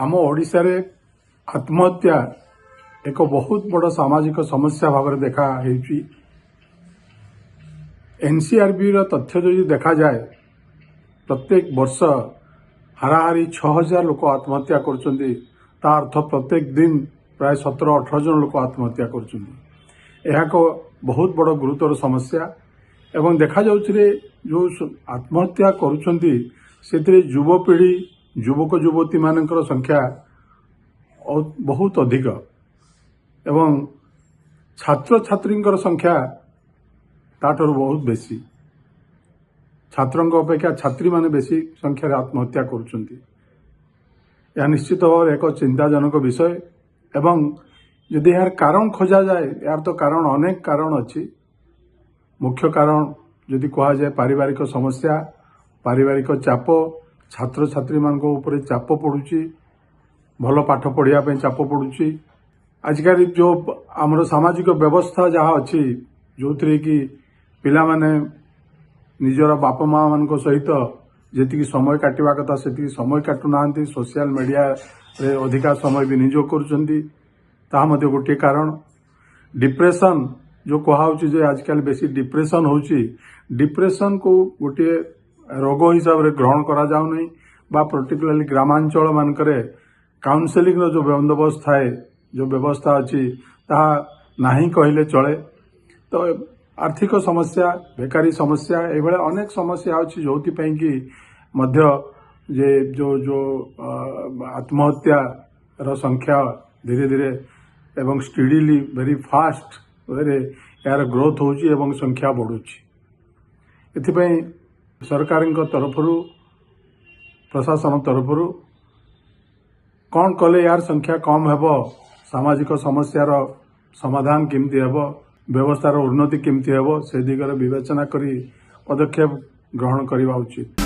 आम ओडिशा रे आत्महत्या एक बहुत बड़ सामाजिक समस्या भाव में देखा एनसीआरबी तथ्य जो देखा जाए प्रत्येक वर्ष हाराहारी 6000 लोक आत्महत्या कर अर्थ प्रत्येक दिन प्राय 17-18 जन लोक आत्महत्या कर बहुत बड़ गुरुतर समस्या एवं देखा जाउछरे जो आत्महत्या करुछंती सेतिरे युवपीढ़ी युवक युवती मानकर संख्या बहुत अधिक एवं छात्र छात्री संख्या ताठर बहुत बेसी छात्रों अपेक्षा छात्री माने बेसी संख्यार आत्महत्या करुछंती। यह निश्चित भाव एक चिंताजनक विषय एवं यदि यार कारण खोजा जाए यार तो कारण अनेक कारण अच्छी। मुख्य कारण यदि कहा जाए पारिवारिक समस्या पारिवारिक चाप छात्र छात्री मानक ऊपर चाप पड़ुची भल पाठ पढ़िया चाप पड़ुची आजिकल जो आमर सामाजिक व्यवस्था जहाँ अच्छी जो थी कि पिला माने निजर बापा माँ मान सहित जी समय काटिबा कथा से समय काटुना सोशल मीडिया रे अधिका समय विनियोग कर गोटे कारण डिप्रेशन जो कहुच्छी जे आजकल बेसी डिप्रेशन होची डिप्रेशन को गोटे रोग हिसाब से ग्रहण करा जाउ नहीं बा पर्टिकुलरली ग्रामांचल मानकरे काउंसेलिंग रो जो बंदोबस्त थाए जो व्यवस्था अच्छी ताहा नहीं कहले चले। तो आर्थिक समस्या बेकारी समस्या ये अनेक समस्या अच्छी जो कि मध्य जे जो जो आत्महत्या रो संख्या धीरे धीरे एवं स्टीडीली वेरी फास्ट यार ग्रोथ होची एवं संख्या बढ़ुची। एथिपई सरकार तरफ प्रशासन तरफ कौन कले यार संख्या कम हेब सामाजिक समस्यार समाधान केमती हेब व्यवस्थार उन्नति केमती हेब से दिगरे विवेचना करी पदक्षेप ग्रहण करवा उचित।